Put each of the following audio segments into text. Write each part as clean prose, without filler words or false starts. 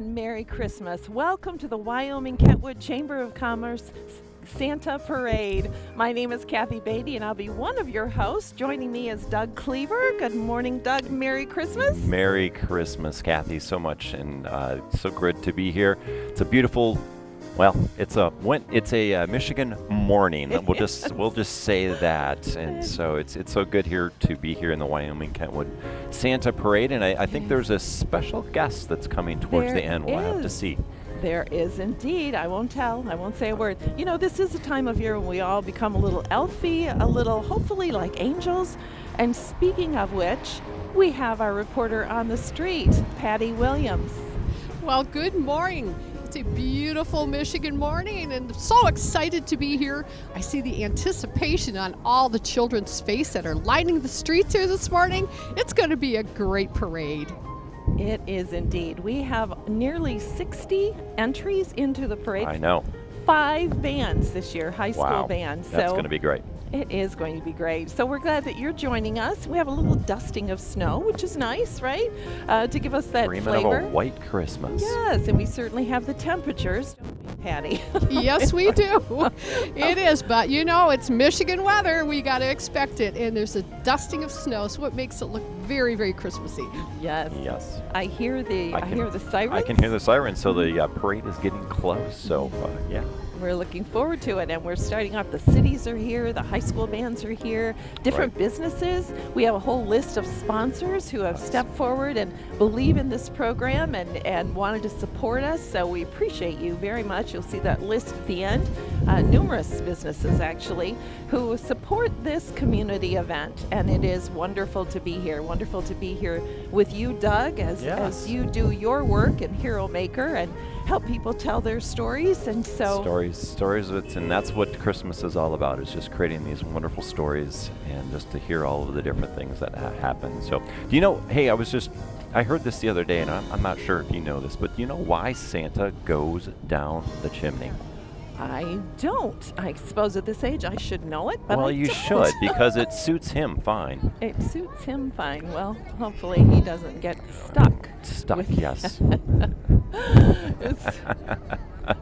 and Merry Christmas. Welcome to the Wyoming Kentwood Chamber of Commerce Santa Parade. My name is Kathy Beatty, and I'll be one of your hosts. Joining me is Doug Cleaver. Good morning, Doug. Merry Christmas. Merry Christmas, Kathy, so much, and so good to be here. It's a beautiful, it's a Michigan morning. We'll just say that, and so it's so good here to be here in the Wyoming Kentwood Santa Parade, and I think there's a special guest that's coming towards the end. We'll have to see. There is indeed. I won't say a word. You know, this is a time of year when we all become a little elfy, a little hopefully like angels. And speaking of which, we have our reporter on the street, Patty Williams. Well, good morning. It's a beautiful Michigan morning and so excited to be here. I see the anticipation on all the children's face that are lining the streets here this morning. It's going to be a great parade. It is indeed. We have nearly 60 entries into the parade. I know. 5 bands this year, high school bands. That's going to be great. It is going to be great. So we're glad that you're joining us. We have a little dusting of snow, which is nice, right? To give us that Dreaming flavor. of a white Christmas. Yes, and we certainly have the temperatures, don't we, Patty? Yes, we do. It is, but you know, it's Michigan weather. We got to expect it. And there's a dusting of snow, so it makes it look very, very Christmassy. Yes. Yes. I hear the sirens. I can hear the sirens, so the parade is getting close. So, yeah. We're looking forward to it, and we're starting off. The cities are here, the high school bands are here, different businesses. We have a whole list of sponsors who have stepped forward and believe in this program and wanted to support us, so we appreciate you very much. You'll see that list at the end. Numerous businesses, actually, who support this community event, and it is wonderful to be here. Wonderful to be here with you, Doug, as you do your work in Hero Maker and help people tell their stories. And so stories and that's what Christmas is all about, is just creating these wonderful stories and just to hear all of the different things that happen. So do you know, hey, I heard this the other day, and I'm not sure if you know this, but do you know why Santa goes down the chimney? I don't. I suppose at this age I should know it, but well, you should, because it suits him fine. It suits him fine. Well, hopefully he doesn't get stuck. Yes.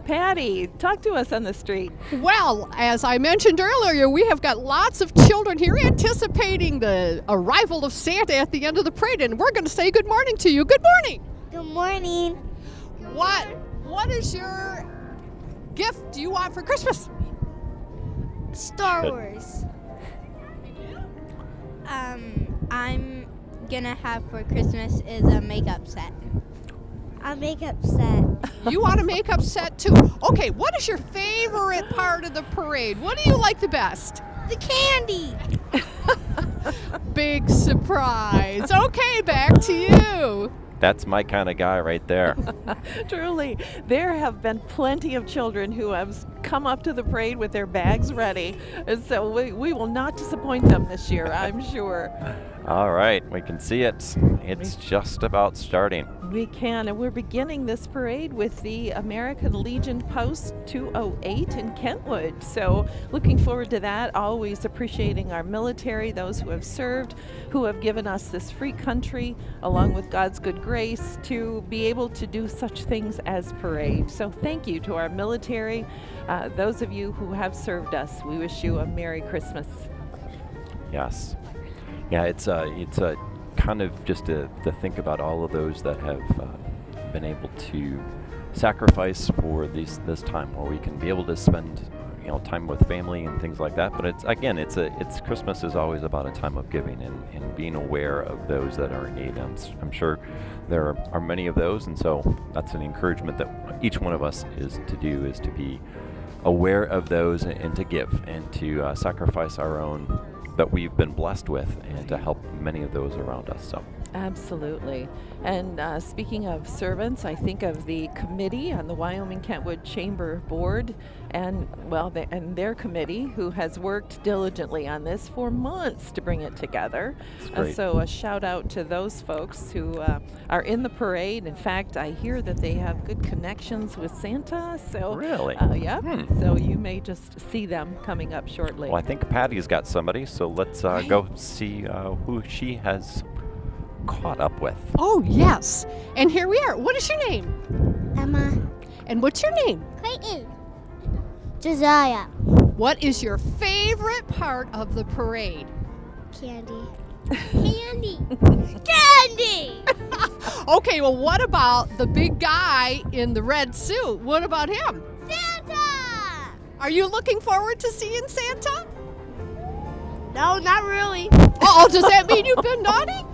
Patty, talk to us on the street. Well, as I mentioned earlier, we have got lots of children here anticipating the arrival of Santa at the end of the parade, and we're going to say good morning to you. Good morning. Good morning. What is your gift do you want for Christmas? Star Wars. I'm gonna have for Christmas is a makeup set. A makeup set. You want a makeup set too? Okay, what is your favorite part of the parade? What do you like the best? The candy. Big surprise. Okay, back to you. That's my kind of guy right there. Truly, there have been plenty of children who have come up to the parade with their bags ready, and so we will not disappoint them this year, I'm sure. All right, we can see it. It's just about starting. We can, and we're beginning this parade with the American Legion Post 208 in Kentwood. So looking forward to that, always appreciating our military, those who have served, who have given us this free country, along with God's good grace, to be able to do such things as parade. So thank you to our military, those of you who have served us. We wish you a Merry Christmas. Yes. Yeah, it's a kind of just to think about all of those that have been able to sacrifice for this time where we can be able to spend time with family and things like that. But it's Christmas is always about a time of giving and being aware of those that are in need. I'm sure there are many of those, and so that's an encouragement that each one of us is to be aware of those and to give and to sacrifice our own that we've been blessed with, and to help many of those around us. So absolutely. And speaking of servants, I think of the committee on the Wyoming Kentwood Chamber Board, and their committee, who has worked diligently on this for months to bring it together. So a shout out to those folks who are in the parade. In fact, I hear that they have good connections with Santa. So really, yeah. So you may just see them coming up shortly. Well, I think Patty's got somebody, so let's go see who she has caught up with. Oh, yes. And here we are. What is your name? Emma. And what's your name? Clayton. Josiah. What is your favorite part of the parade? Candy. Candy. Candy. Okay, well, what about the big guy in the red suit? What about him? Santa. Are you looking forward to seeing Santa? No, not really. Oh, does that mean you've been naughty?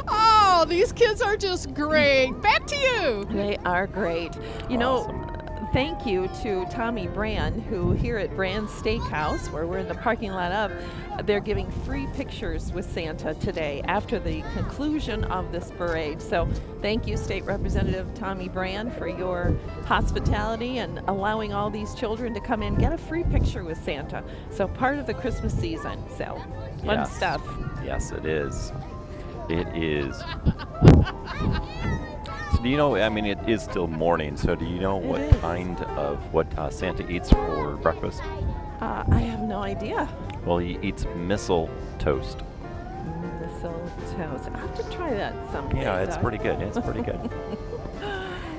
Oh, these kids are just great. Back to you. They are great. You Awesome. know, thank you to Tommy Brand, who here at Brand Steakhouse, where we're in the parking lot of, they're giving free pictures with Santa today after the conclusion of this parade. So thank you, State Representative Tommy Brand, for your hospitality and allowing all these children to come in, get a free picture with Santa. So part of the Christmas season. So fun Yes. stuff. Yes, it is. It is. So do you know, I mean, it is still morning, so do you know what is. kind of what Santa eats for breakfast? I have no idea. Well, he eats missile toast. Mistletoe. I'll have to try that someday. Yeah, it's Doug. pretty good. It's pretty good.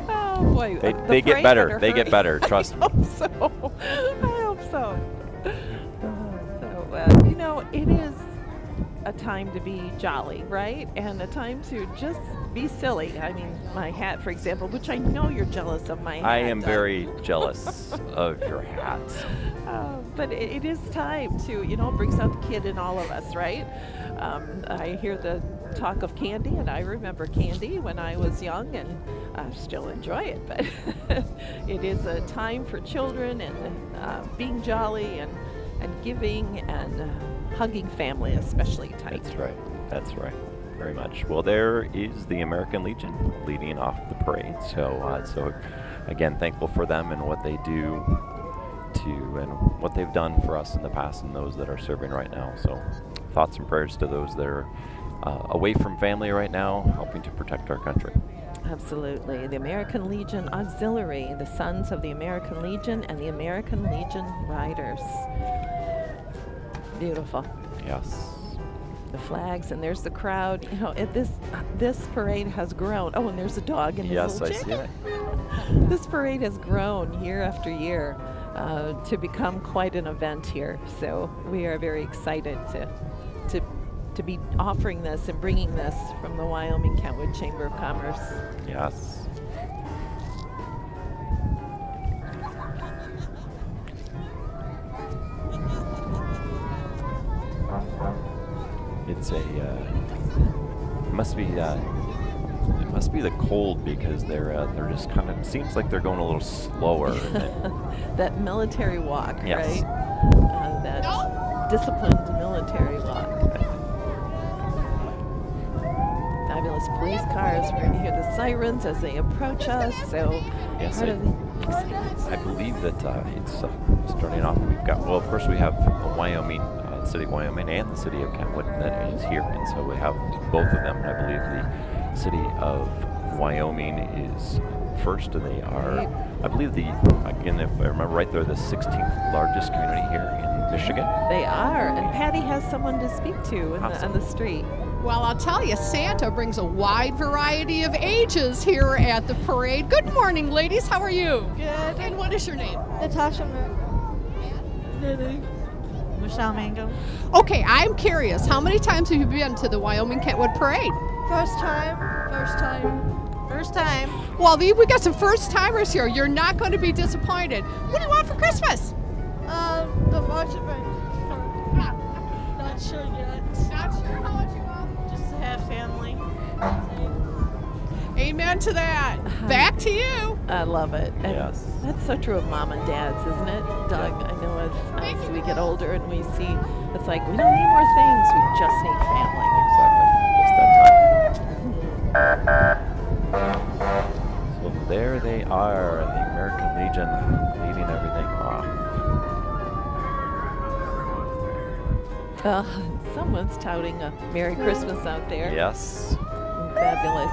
Oh boy, They, the they get parade better. better They get hurry. better. Trust me. I hope so. I hope so. You know, it is a time to be jolly, right? And a time to just be silly. I mean, my hat, for example, which I know you're jealous of my hat. I am Doug. very jealous of your hats. But it is time to, you know, it brings out the kid in all of us, right? I hear the talk of candy, and I remember candy when I was young, and I still enjoy it. But it is a time for children and being jolly and giving and hugging family, especially tight. That's right. That's right. Very much. Well, there is the American Legion leading off the parade. So again, thankful for them and what they do and what they've done for us in the past and those that are serving right now. So thoughts and prayers to those that are away from family right now, helping to protect our country. Absolutely. The American Legion Auxiliary, the Sons of the American Legion, and the American Legion Riders. Beautiful. Yes. The flags, and there's the crowd. You know, this parade has grown. Oh, and there's a dog in his Yes, little I see jacket. it. This parade has grown year after year to become quite an event here. So we are very excited to be offering this and bringing this from the Wyoming Kentwood Chamber of Commerce. Yes. It's it must be the cold because they're just kind of seems like they're going a little slower. That military walk, Yes. right? That disciplined military walk. Fabulous police cars. We're going to hear the sirens as they approach us. So Yes, part of the excitement. I believe that it's starting off. We've got, well, of course, we have Wyoming, the city of Wyoming, and the city of Kentwood that is here, and so we have both of them. And I believe the city of Wyoming is first, and they are, I believe, again, if I remember right, they're the 16th largest community here in Michigan. They are. And Patty has someone to speak to Awesome. on the street. Well, I'll tell you, Santa brings a wide variety of ages here at the parade. Good morning, ladies. How are you? Good. And what is your name? Natasha Michelle Mango. Okay, I'm curious. How many times have you been to the Wyoming Kentwood Parade? First time. Well, we got some first timers here. You're not going to be disappointed. What do you want for Christmas? The marching band. Not sure yet. Not sure how much you want. Just to have family. Amen to that. Back to you. I love it. And Yes. that's so true of mom and dads, isn't it, Doug? I know as we get older and we see, it's like we don't need more things, we just need family. Exactly. Just that time. So there they are, the American Legion leading everything off. Someone's touting a Merry Christmas out there. Yes. Fabulous.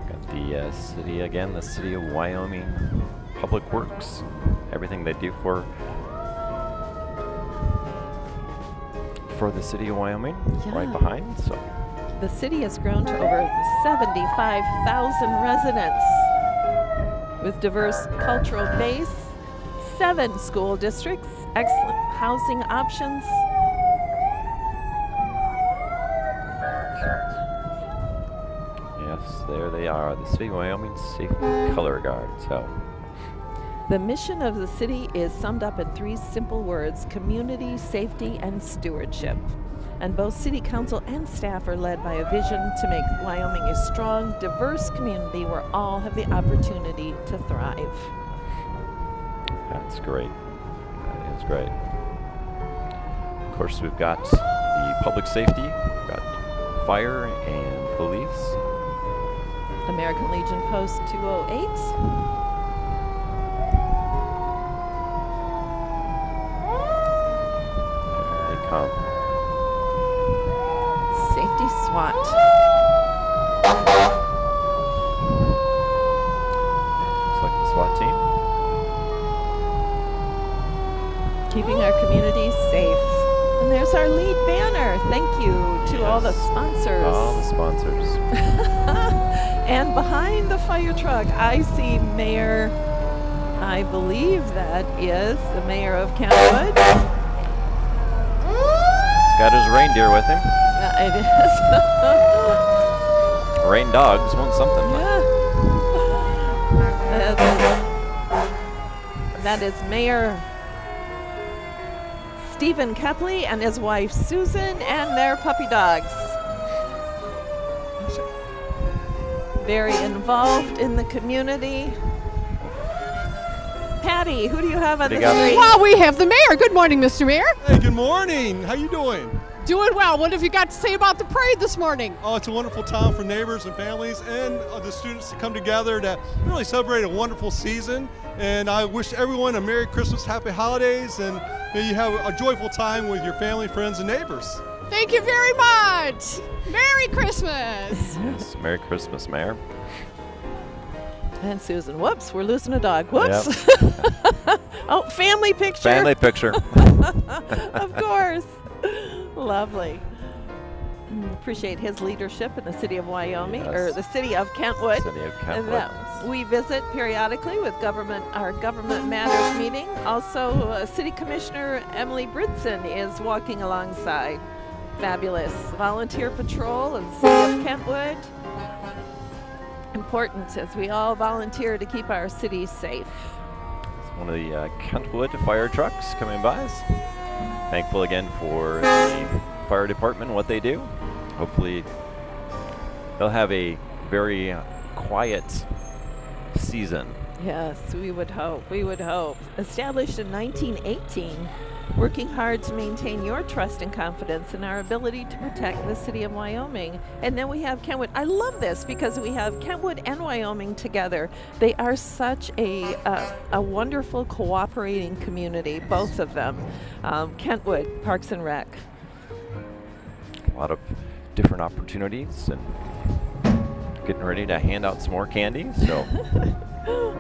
Got the city again, the city of Wyoming Public Works everything they do for the city of Wyoming, right Yeah. behind. So The city has grown to over 75,000 residents with diverse cultural base, 7 school districts, excellent housing options. yes, there they are, the city of Wyoming Safety Color Guard. So The mission of the city is summed up in 3 simple words: community, safety, and stewardship. And both city council and staff are led by a vision to make Wyoming a strong, diverse community where all have the opportunity to thrive. that's great. That is great. Of course, we've got the public safety, we've got fire and police. American Legion Post 208. There they come. Safety SWAT. Looks like the SWAT team. Keeping our community safe. And there's our lead banner. Thank you to all the Yes. sponsors. All the sponsors. And behind the fire truck, I see Mayor, I believe that is the mayor of Kentwood. He's got his reindeer with him. It is. Rain dogs want something. Yeah. That is Mayor Stephen Kepley and his wife Susan and their puppy dogs. Very involved in the community. Patty, who do you have on the you got? street? Wow, we have the mayor. Good morning, Mr. Mayor. Hey, good morning. How you doing? Doing well. What have you got to say about the parade this morning? Oh, it's a wonderful time for neighbors and families and the students to come together to really celebrate a wonderful season. And I wish everyone a Merry Christmas, Happy Holidays, and may you have a joyful time with your family, friends, and neighbors. Thank you very much. Merry Christmas. Yes, Merry Christmas, Mayor. And Susan, whoops, we're losing a dog. Whoops. Oh, family picture. Family picture. Of course. Lovely. Appreciate his leadership in the city of Wyoming, or Yes. the city of Kentwood. City of And Kentwood. that we visit periodically with our government matters meeting. Also, City Commissioner Emily Bridson is walking alongside. Fabulous. Volunteer patrol of the city of Kentwood. Important as we all volunteer to keep our city safe. It's one of the Kentwood fire trucks coming by us. Thankful again for the fire department and what they do. Hopefully they'll have a very quiet season. Yes, we would hope. We would hope. Established in 1918, working hard to maintain your trust and confidence in our ability to protect the city of Wyoming. And then we have Kentwood. I love this because we have Kentwood and Wyoming together. They are such a wonderful cooperating community, both of them. Kentwood, Parks and Rec. A lot of different opportunities and getting ready to hand out some more candy. So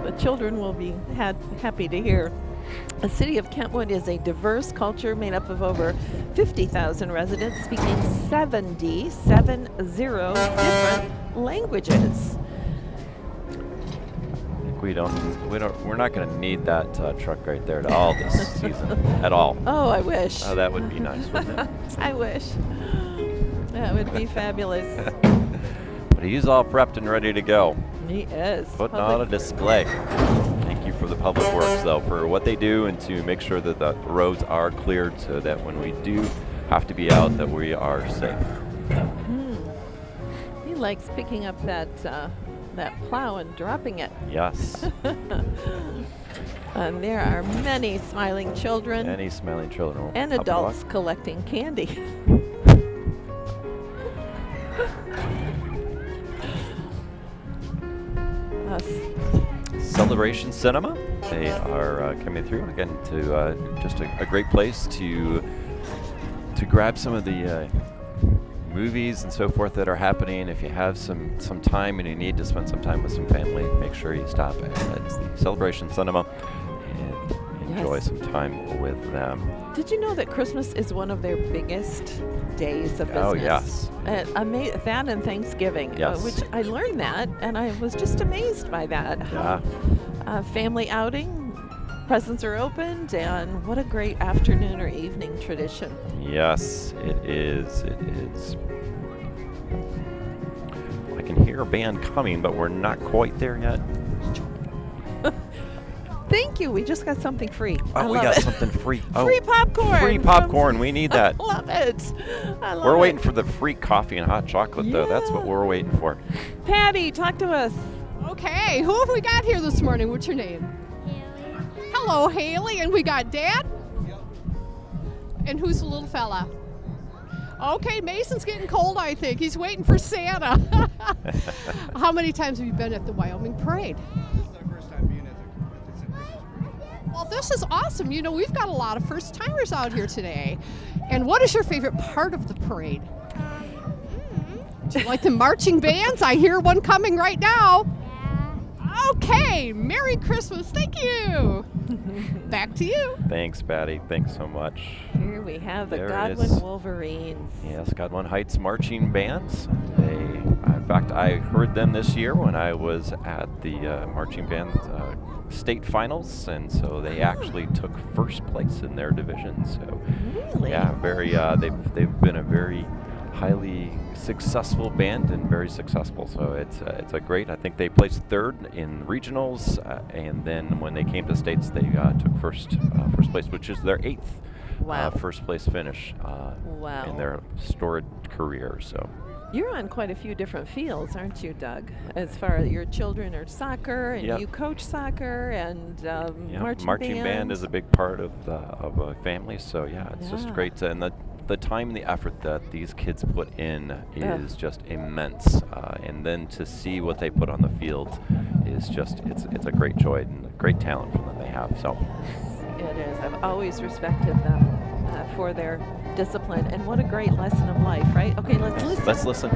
The children will be happy to hear. The city of Kentwood is a diverse culture made up of over 50,000 residents speaking 70 different languages. we're not going to need that truck right there at all this season at all. Oh, I wish. Oh, that would be nice, wouldn't it? I wish. That would be fabulous. But he's all prepped and ready to go. He is. Putting on a display. Thank you for the Public Works, though, for what they do and to make sure that the roads are cleared so that when we do have to be out, that we are safe. He likes picking up that plow and dropping it. Yes. And there are many smiling children Any smiling children will and come adults along. collecting candy. Us. Celebration Cinema. They are coming through again to just a great place to grab some of the movies and so forth that are happening. If you have some time and you need to spend some time with some family, make sure you stop at the Celebration Cinema and enjoy Yes. some time with them. Did you know that Christmas is one of their biggest days of business? Oh, yes. That and Thanksgiving, Yes. which I learned that, and I was just amazed by that. Yeah. Family outing, presents are opened, and what a great afternoon or evening tradition. Yes, it is. It is. I can hear a band coming, but we're not quite there yet. Thank you. We just got something free. I Oh, we love got it. something free. Oh, Free popcorn. free popcorn. We need that. I love it. I love We're it. waiting for the free coffee and hot chocolate, though. That's what Yeah. we're waiting for. Patty, talk to us. Okay, who have we got here this morning? What's your name? Hello, Haley. And we got Dad? And who's the little fella? Okay, Mason's getting cold, I think. He's waiting for Santa. How many times have you been at the Wyoming Parade? This is our first time being at the Christmas parade. Well, this is awesome. You know, we've got a lot of first timers out here today. And what is your favorite part of the parade? Do you like the marching bands? I hear one coming right now. Okay, Merry Christmas. Thank you. Back to you. Thanks, Patty. Thanks so much. Here we have the There it Godwin is. Wolverines. Yes, Godwin Heights Marching Bands. In fact, I heard them this year when I was at the marching band state finals, and so they actually took first place in their division. So, Really? yeah, very. They've been a very highly successful band and very successful. So it's a great. I think they placed third in regionals, and then when they came to states, they took first place, which is their eighth. Wow. First place finish Wow. in their storied career. So You're on quite a few different fields, aren't you, Doug? As far as your children are soccer, and Yep. you coach soccer, and yeah, marching band is a big part of a family. So yeah, it's just Yeah. great. And the time and the effort that these kids put in is just immense. And then to see what they put on the field is just it's a great joy and a great talent from them they have. So It is. I've always respected them for their discipline, and what a great lesson of life, right? Okay, let's listen. let's listen.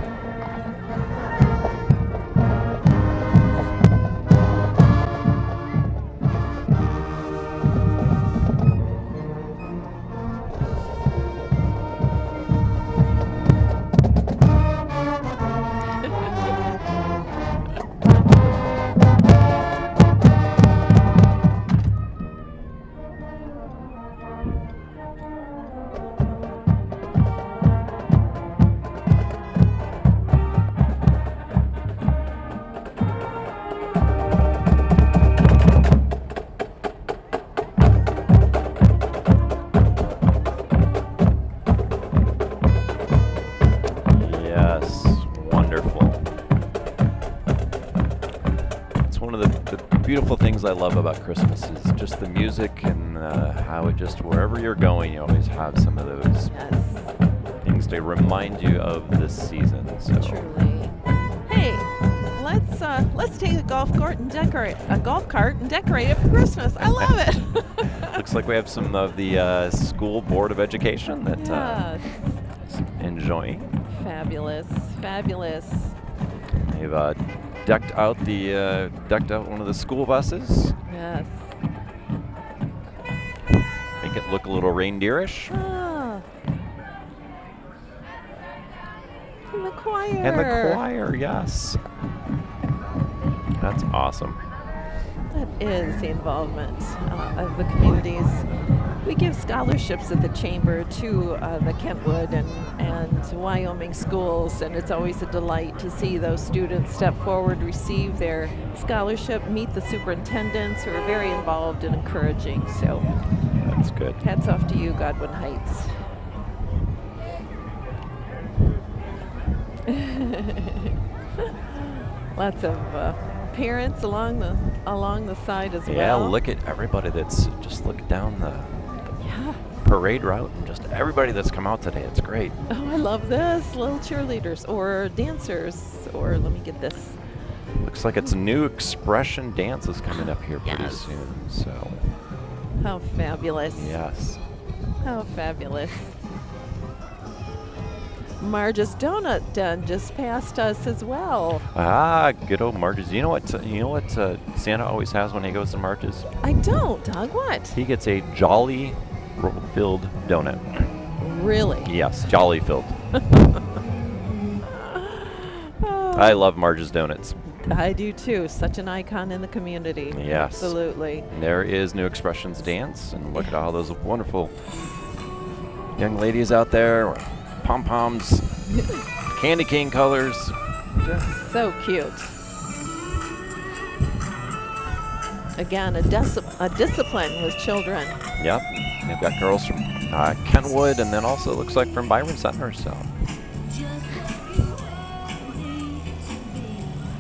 Yes, wonderful. It's one of the beautiful things I love about Christmas is just the music and how it just, wherever you're going, you always have some of those Yes, things to remind you of this season. So truly. Hey, let's take a golf cart and decorate it for Christmas. I love it. looks like we have some of the school board of education that Yes. is enjoying. Fabulous, fabulous. They've decked out one of the school buses, Yes. make it look a little reindeerish. Ah. And the choir. And the choir, yes. That's awesome. That is the involvement of the communities. We give scholarships at the chamber to the Kentwood and Wyoming schools, and it's always a delight to see those students step forward, receive their scholarship, meet the superintendents who are very involved and encouraging. So That's good. hats off to you, Godwin Heights. Lots of parents along the side as Yeah, well. look at everybody that's just look down the Yeah. parade route and just everybody that's come out today. It's great. Oh, I love this. Little cheerleaders or dancers, or let me get this. Looks like it's a new expression dance is coming up here pretty Yes. soon. So How fabulous. yes. How fabulous. Marge's Donut Den just passed us as well. Ah, good old Marge's. You know what? Santa always has when he goes to Marge's. I don't, Doug. What? He gets a Jolly filled donut. Really? Yes, Jolly filled. I love Marge's Donuts. I do too. Such an icon in the community. Yes. Absolutely. There is New Expressions Dance, and look at all those wonderful young ladies out there. Pom-poms, candy cane colors. Just so cute. Again, a discipline with children. Yep. They've got girls from Kentwood, and then also looks like from Byron Center. So,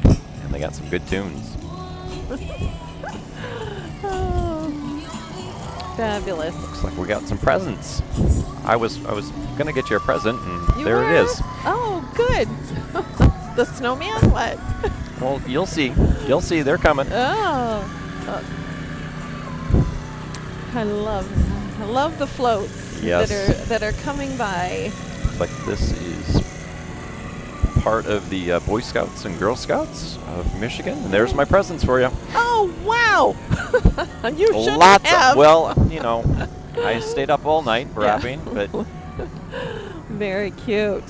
and they got some good tunes. Oh, fabulous. Looks like we got some presents. I was gonna get you a present, and You there were? it is. Oh, good. The snowman? What? Well, you'll see. You'll see. They're coming. Oh. I love the floats Yes. that are coming by. Like this is part of the Boy Scouts and Girl Scouts of Michigan, and there's my presents for you. Oh, wow. You shouldn't Lots have. of, well, you know, I stayed up all night wrapping, but Very cute.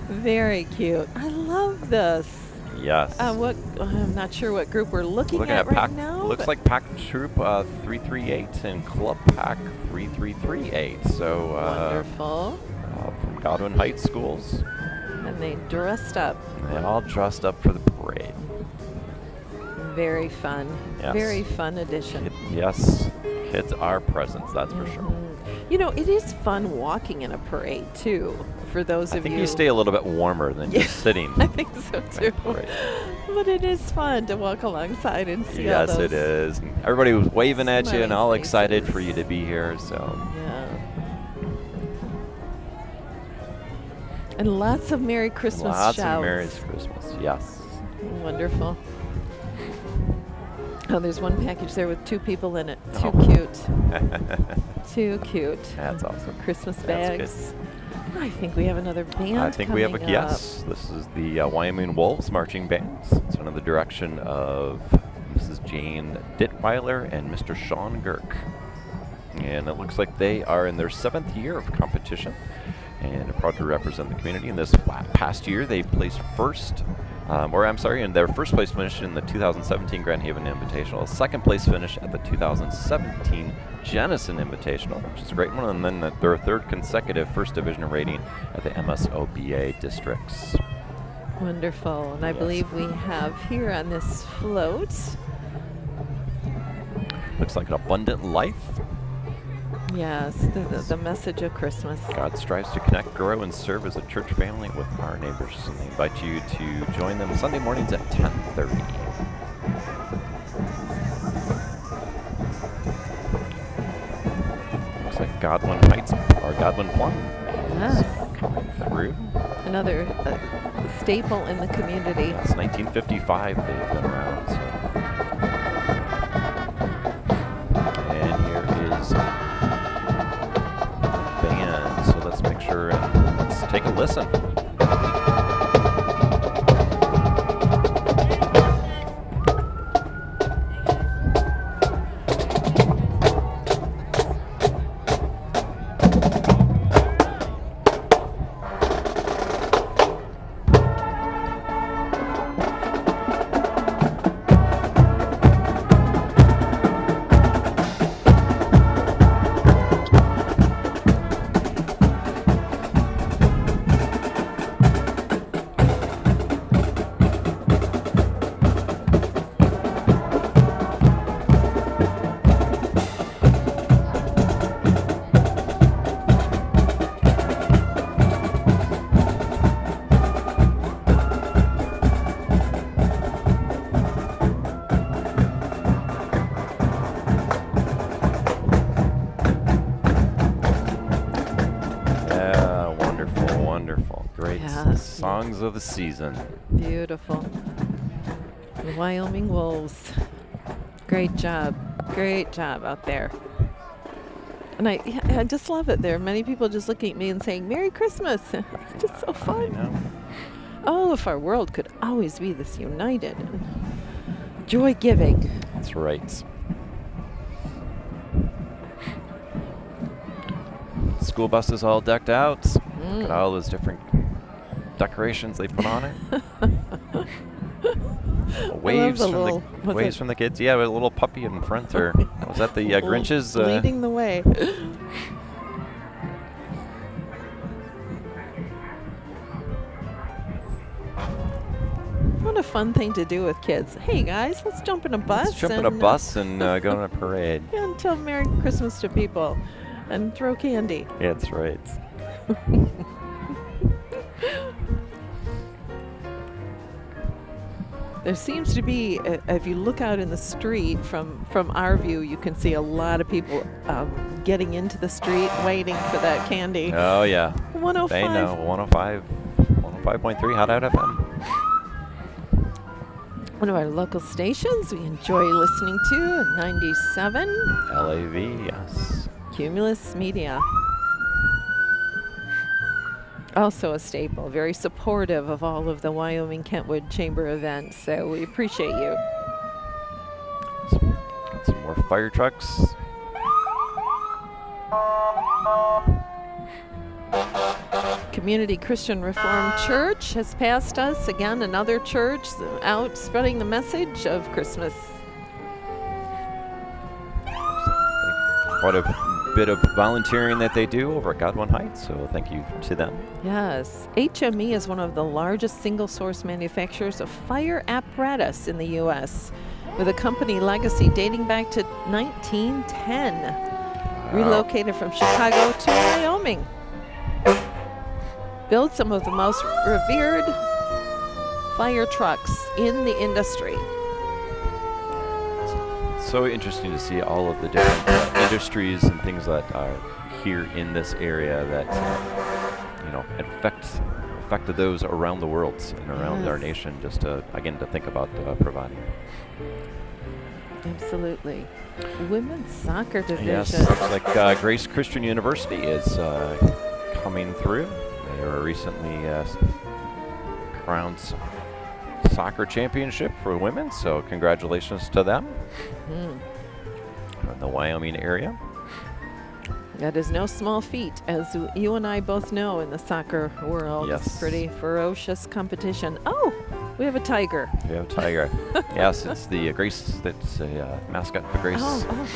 Very cute. I love this. yes. I'm not sure what group we're looking at right Pack, now. looks but like Pack Troop 338 and Club Pack 3338. So wonderful. from Godwin Heights schools, And they dressed up. they all dressed up for the parade. Very fun. Yes. Very fun addition. Yes, kids are presents, that's for sure. You know, it is fun walking in a parade too. For those I of think you, you stay a little bit warmer than just sitting. I think so too. Right. But it is fun to walk alongside and see all Yes, those. it is. And everybody was waving at you and smiling all excited faces. for you to be here. So Yeah. And lots of Merry Christmas lots shouts. of Merry Christmas. Yes. Wonderful. Oh, there's one package there with 2 people in it. Too Oh. cute. Too cute. That's awesome. Christmas That's bags. I think we have another band. I think we have a coming yes. This is the Wyoming Wolves marching band. It's under the direction of Mrs. Jane Dittweiler and Mr. Sean Girk. And it looks like they are in their 7th year of competition and are proud to represent the community. In this past year, they placed first, in their first place finish in the 2017 Grand Haven Invitational, a 2nd place finish at the 2017 Jenison Invitational, which is a great one, and then their 3rd consecutive first division rating at the MSOBA districts. Wonderful. And I Yes. believe we have here on this float. Looks like an abundant life. Yes, the message of Christmas. God strives to connect, grow, and serve as a church family with our neighbors. And they invite you to join them Sunday mornings at 10:30. Looks like Godwin Heights or Godwin Plum Yes. coming through. Another staple in the community. Yes, 1955 they've been around. So. And here is the band. So let's make sure and let's take a listen. Songs of the season. Beautiful. The Wyoming Wolves. Great job. Great job out there. And I I just love it. There are many people just looking at me and saying, Merry Christmas. It's just so I fun. know. Oh, if our world could always be this united and joy-giving. That's right. School bus is all decked out. Look at all those different decorations they put on it. Waves the from little- the was waves it- from the kids. Yeah, with a little puppy in front. Or was that the Grinch's? Leading the way. What a fun thing to do with kids. Hey guys, let's jump in a bus. Let's jump in a and, bus and go on a parade. and tell Merry Christmas to people and throw candy. Yeah, that's right. There seems to be, if you look out in the street from our view, you can see a lot of people getting into the street waiting for that candy. Oh yeah. 105. They know 105, 105.3 Hot Out FM. One of our local stations we enjoy listening to, 97, LAV, yes. Cumulus Media. Also a staple, very supportive of all of the Wyoming Kentwood Chamber events, so we appreciate you. Got some more fire trucks. Community Christian Reformed Church has passed us. Again, another church out spreading the message of Christmas. Quite a bit of volunteering that they do over at Godwin Heights, so thank you to them. Yes, HME is one of the largest single-source manufacturers of fire apparatus in the U.S., with a company legacy dating back to 1910. Relocated from Chicago to Wyoming. Built some of the most revered fire trucks in the industry. So interesting to see all of the different industries and things that are here in this area that affected those around the world and around our nation. Just to think about providing. Absolutely. Women's soccer division. Yes, looks like Grace Christian University is coming through. They were recently crowned soccer championship for women, so congratulations to them in the Wyoming area. That is no small feat, as you and I both know in the soccer world. Yes. It's pretty ferocious competition. Oh, we have a tiger. We have a tiger. Yes, it's the Grace. That's a mascot for Grace. Oh.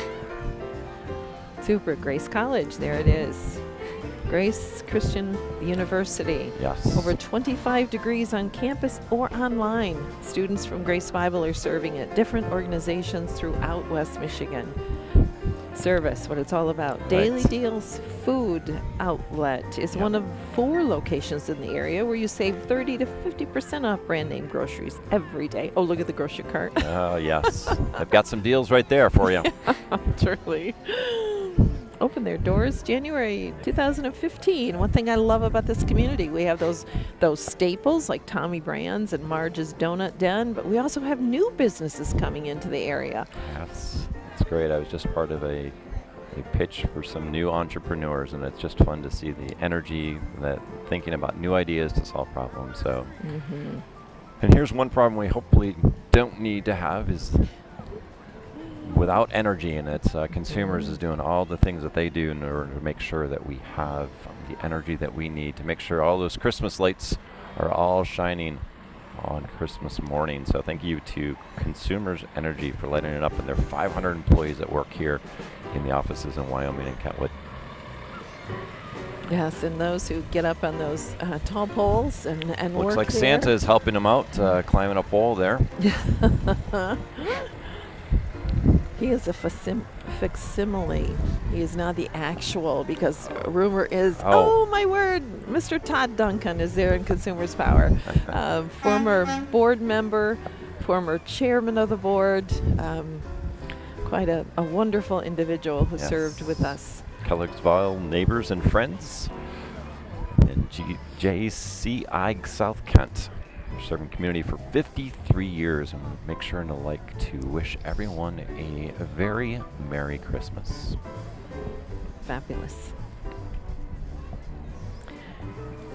Super. Grace College. There it is. Grace Christian University. Yes. Over 25 degrees on campus or online. Students from Grace Bible are serving at different organizations throughout West Michigan. Service, what it's all about. Right. Daily Deals Food Outlet is one of 4 locations in the area where you save 30 to 50% off brand name groceries every day. Oh, look at the grocery cart. Oh, yes. I've got some deals right there for you. Truly. Open their doors January 2015. One thing I love about this community, we have those staples like Tommy Brand's and Marge's Donut Den, but we also have new businesses coming into the area. Yes. It's great. I was just part of a pitch for some new entrepreneurs, and it's just fun to see the energy, that thinking about new ideas to solve problems. So, and here's one problem we hopefully don't need to have is without energy, and it's consumers is doing all the things that they do in order to make sure that we have the energy that we need to make sure all those Christmas lights are all shining on Christmas morning. So thank you to Consumers Energy for lighting it up, and their 500 employees that work here in the offices in Wyoming and Kentwood. Yes, and those who get up on those tall poles and work Looks like there. Santa is helping them out, climbing up wall there. He is a facsimile. He is not the actual, because rumor is, oh my word, Mr. Todd Duncan is there in Consumers Power. Former board member, former chairman of the board, quite a wonderful individual who served with us. Kellogg'sville Neighbors and Friends and JCI South Kent. Serving community for 53 years, and we'll make sure to wish everyone a very Merry Christmas. Fabulous.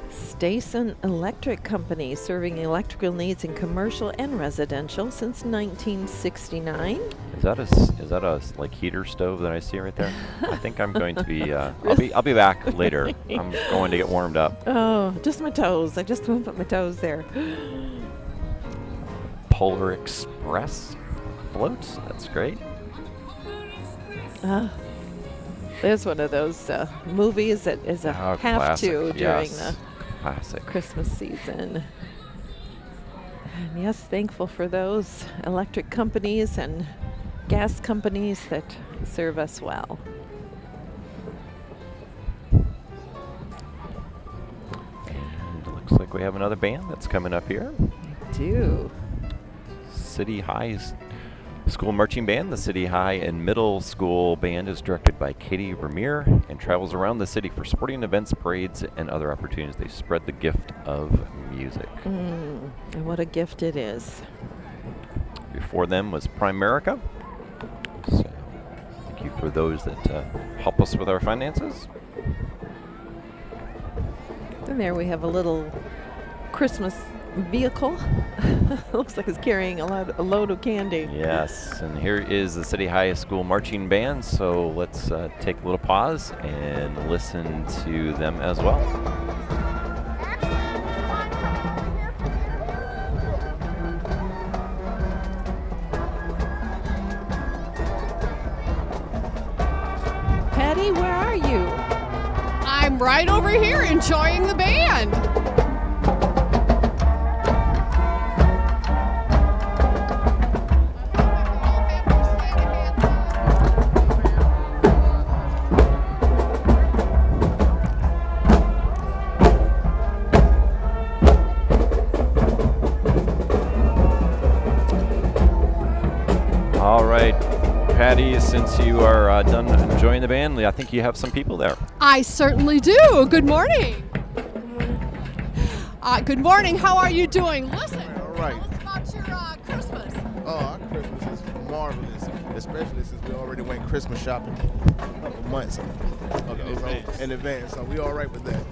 Stason Electric Company, serving electrical needs in commercial and residential since 1969. Is that a like heater stove that I see right there? I think I'm going to be. I'll be back later. I'm going to get warmed up. Oh, just my toes. I just won't put my toes there. Polar Express floats. That's great. There's one of those movies that is a Oh, have classic. to during Yes. the Classic. Christmas season. And yes, thankful for those electric companies and gas companies that serve us well. And it looks like we have another band that's coming up here. Do. City High School Marching Band. The City High and Middle School Band is directed by Katie Vermeer and travels around the city for sporting events, parades, and other opportunities. They spread the gift of music. And what a gift it is. Before them was Primerica. So thank you for those that help us with our finances. And there we have a little Christmas vehicle. Looks like it's carrying a load of candy. Yes, and here is the City High School Marching Band. So let's take a little pause and listen to them as well. Patty, where are you? I'm right over here enjoying the band. All right, Patty, since you are done enjoying the band, I think you have some people there. I certainly do. Good morning. Good morning. How are you doing? Listen, All right. tell us about your Christmas. Oh, our Christmas is marvelous, especially since we already went Christmas shopping a couple months in advance. So we all right with that.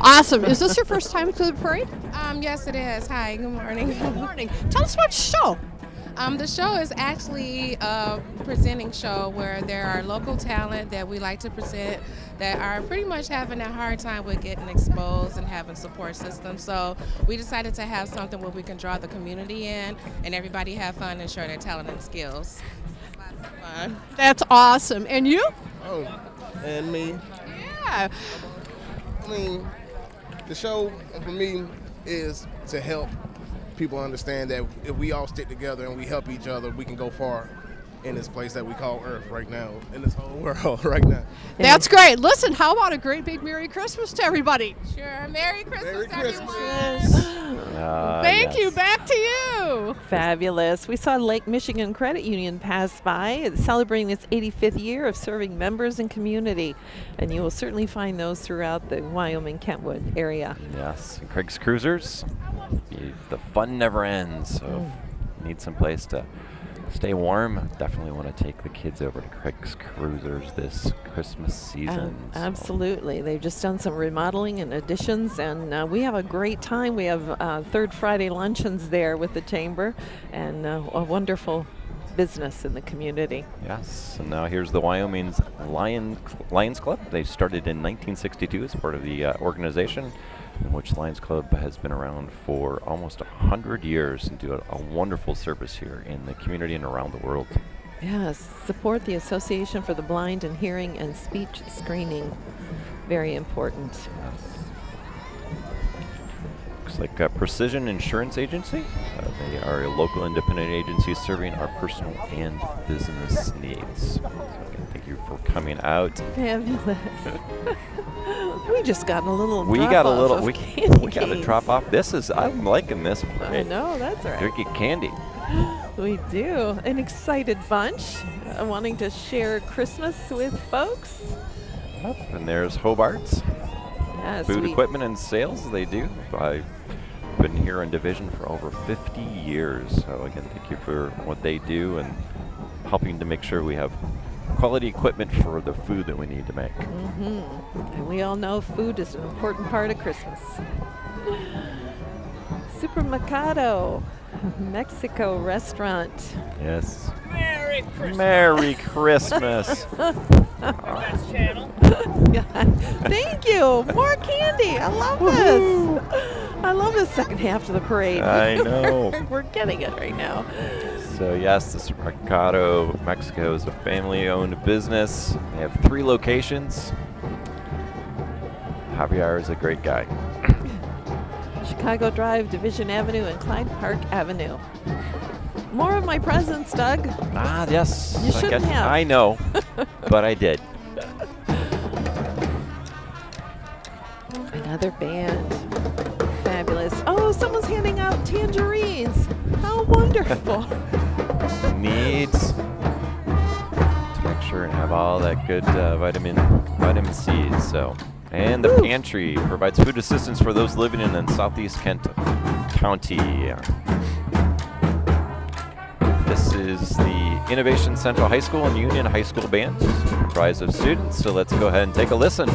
Awesome. Is this your first time to the parade? Yes, it is. Hi, good morning. Good morning. Tell us about the show. The show is actually a presenting show where there are local talent that we like to present that are pretty much having a hard time with getting exposed and having support systems. So we decided to have something where we can draw the community in and everybody have fun and share their talent and skills. Lots of fun. That's awesome. And you? Oh, and me. Yeah. I mean, the show for me is to help people understand that if we all stick together and we help each other, we can go far in this place that we call Earth right now, in this whole world right now. That's great. Listen, how about a great big Merry Christmas to everybody? Sure. Merry Christmas, Merry Christmas. everyone. Thank you. Yes. Back to you. Fabulous. We saw Lake Michigan Credit Union pass by. It's celebrating its 85th year of serving members and community. And you will certainly find those throughout the Wyoming Kentwood area. Yes, and Craig's Cruisers. The fun never ends. So if you need some place to stay warm, definitely want to take the kids over to Craig's Cruisers this Christmas season. So- Absolutely. They've just done some remodeling and additions, and we have a great time. We have Third Friday luncheons there with the Chamber, and a wonderful business in the community. Yes, and now here's the Wyoming's Lions Club. They started in 1962 as part of the organization, in which Lions Club has been around for almost 100 years and do a wonderful service here in the community and around the world. Yes, support the Association for the Blind and Hearing and Speech Screening. Very important. Looks like Precision Insurance Agency. They are a local independent agency serving our personal and business needs. So again, thank you for coming out. Fabulous. We just got a little We drop got a off little. of We candy got a canes. drop off. I'm liking this one. I know, that's all We right. get candy. We do. An excited bunch wanting to share Christmas with folks. Yep, and there's Hobart's Yes, Food we- Equipment and Sales. They do. I've been here in Division for over 50 years. So again, thank you for what they do and helping to make sure we have quality equipment for the food that we need to make. And we all know food is an important part of Christmas. Supermercado, Mexico restaurant. Yes. Merry Christmas. Thank you. More candy. I love this. I love the second half of the parade. I know. We're getting it right now. So yes, the Supermercado Mexico is a family-owned business. They have 3 locations. Javier is a great guy. Chicago Drive, Division Avenue, and Clyde Park Avenue. More of my presents, Doug. Ah, yes. You shouldn't have. I know, but I did. Another band. Fabulous. Oh, someone's handing out tangerines. How wonderful. Needs to make sure and have all that good vitamin C. So, and the pantry provides food assistance for those living in Southeast Kent County. This is the Innovation Central High School and Union High School Band, comprised of students. So let's go ahead and take a listen.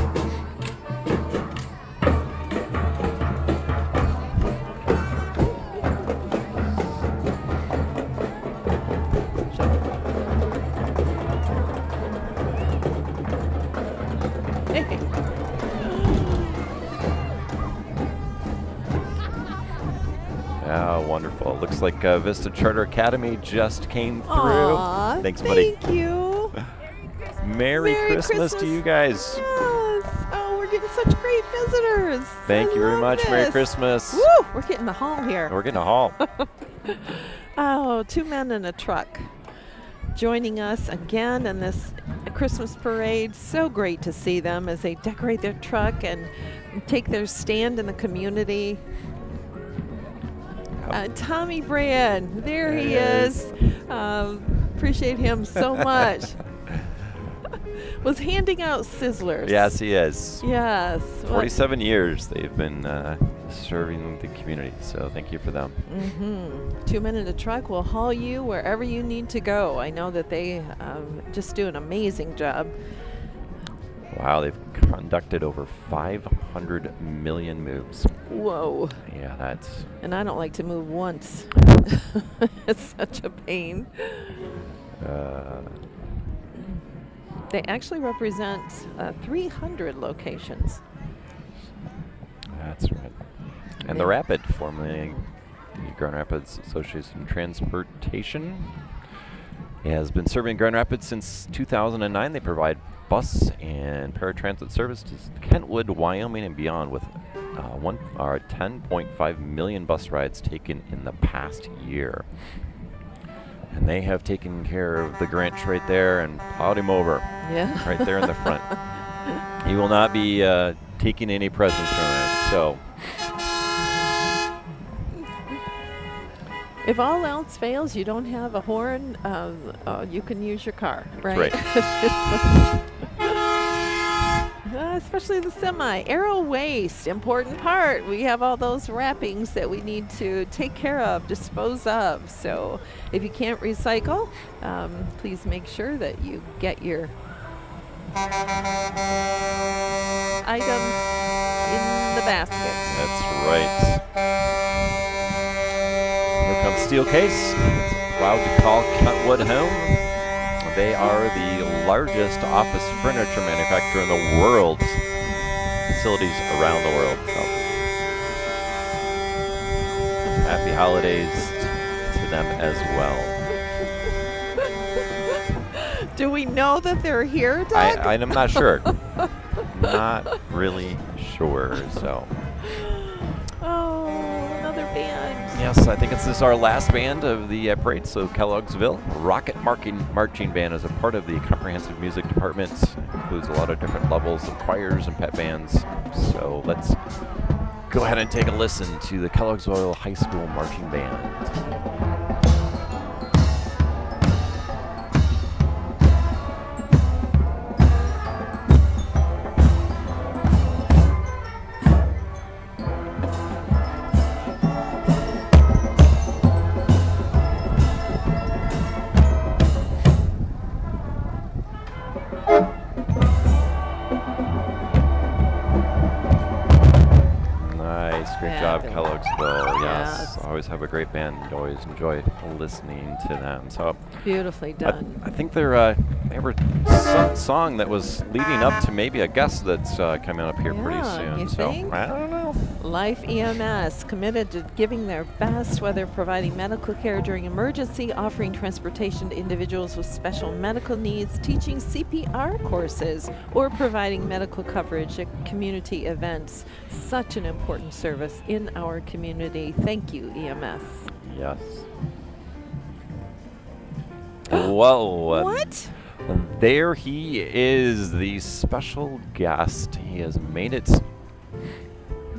Oh, wonderful. Looks like Vista Charter Academy just came through. Aw, Thanks, buddy. Thank you. Merry Christmas to you guys. Yes. Oh, we're getting such great visitors. Thank you very much. Merry this. Christmas. Woo, we're getting the hall here. We're getting a haul. Oh, 2 men in a truck joining us again in this Christmas parade. So great to see them as they decorate their truck and take their stand in the community. Tommy Brand, there he is. Appreciate him so much. Was handing out sizzlers. Yes, he is. Yes. 47 years they've been serving the community, so thank you for them. 2 men in a truck will haul you wherever you need to go. I know that they just do an amazing job. Wow, they've conducted over 500 million moves. Whoa. Yeah, that's... And I don't like to move once. It's such a pain. They actually represent 300 locations. That's right. And the Rapid, formerly the Grand Rapids Association of Transportation, has been serving Grand Rapids since 2009. They provide bus and paratransit service to Kentwood, Wyoming, and beyond, with 10.5 million bus rides taken in the past year. And they have taken care of the Grinch right there and plowed him over. Yeah. Right there in the front. He will not be taking any presents from it. So, if all else fails, you don't have a horn, you can use your car, right? Right. Especially the semi. Aero waste, important part. We have all those wrappings that we need to take care of, dispose of. So if you can't recycle, please make sure that you get your items in the basket. that's right. Here comes Steelcase. Proud to call Kentwood home. They are the largest office furniture manufacturer in the world. Facilities around the world. So, happy holidays to them as well. Do we know that they're here, Doug? I'm not sure. Not really sure. So. Oh, another band. Yes, I think this is our last band of the parade. So Kellogg'sville Rocket Marching Band is a part of the comprehensive music department. It includes a lot of different levels of choirs and pet bands. So let's go ahead and take a listen to the Kellogg'sville High School Marching Band. always have a great band. You always enjoy listening to them. So Beautifully done. I think they were some song that was leading up to maybe a guest that's coming up here pretty Yeah, soon. you So think? I don't know. Life EMS, committed to giving their best, whether providing medical care during emergency, offering transportation to individuals with special medical needs, teaching CPR courses, or providing medical coverage at community events. Such an important service in our community. Thank you, EMS. Yes. Well, What? there he is, the special guest. He has made it.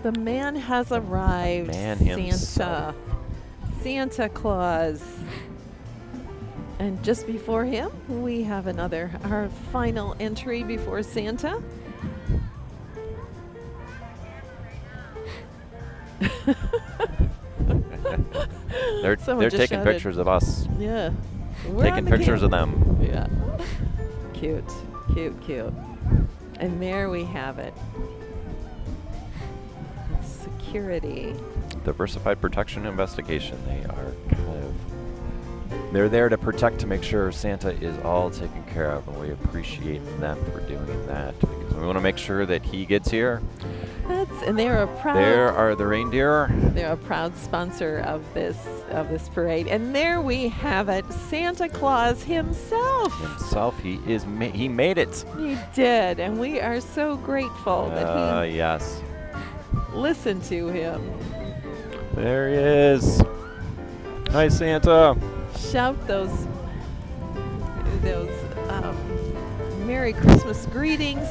The man has arrived. Man Santa. himself. Santa Claus. And just before him, we have our final entry before Santa. Someone They're just taking shouted. pictures of us, Yeah. We're taking on the pictures of camera. them. Yeah. Cute, cute, cute. And there we have it. Security. Diversified Protection Investigation. They're there to protect, to make sure Santa is all taken care of, and we appreciate them for doing that, because we want to make sure that he gets here. And they're a proud. There are the reindeer. They're a proud sponsor of this parade. And there we have it, Santa Claus himself. He made it. He did, and we are so grateful that he Yes. listened to him. There he is. Hi, Santa. Shout those Merry Christmas greetings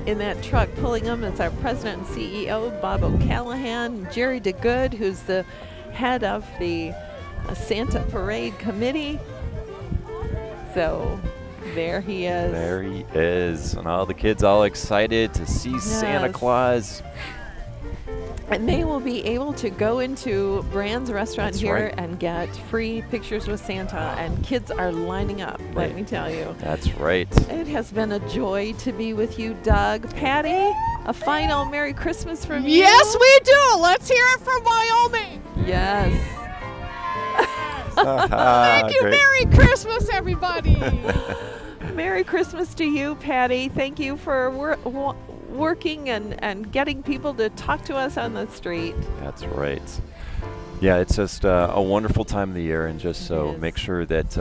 in that truck. Pulling them is our president and CEO, Bob O'Callahan, Jerry DeGood, who's the head of the Santa Parade Committee. So there he is. There he is. And all the kids all excited to see Santa Yes. Claus. And they will be able to go into Brand's restaurant That's here right. and get free pictures with Santa. And kids are lining up, let me tell you. That's right. It has been a joy to be with you, Doug. Patty, a final Merry Christmas from you. Yes, we do. Let's hear it from Wyoming. Yes. Thank you. Great. Merry Christmas, everybody. Merry Christmas to you, Patty. Thank you for working and getting people to talk to us on the street. That's right. Yeah, it's just a wonderful time of the year, and just so is. make sure that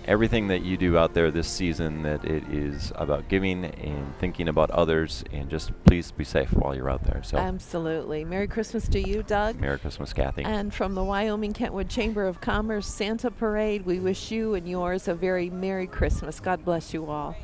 everything that you do out there this season, that it is about giving and thinking about others, and just please be safe while you're out there. So Absolutely. Merry Christmas to you, Doug. Merry Christmas, Kathy. And from the Wyoming Kentwood Chamber of Commerce Santa Parade, we wish you and yours a very Merry Christmas. God bless you all.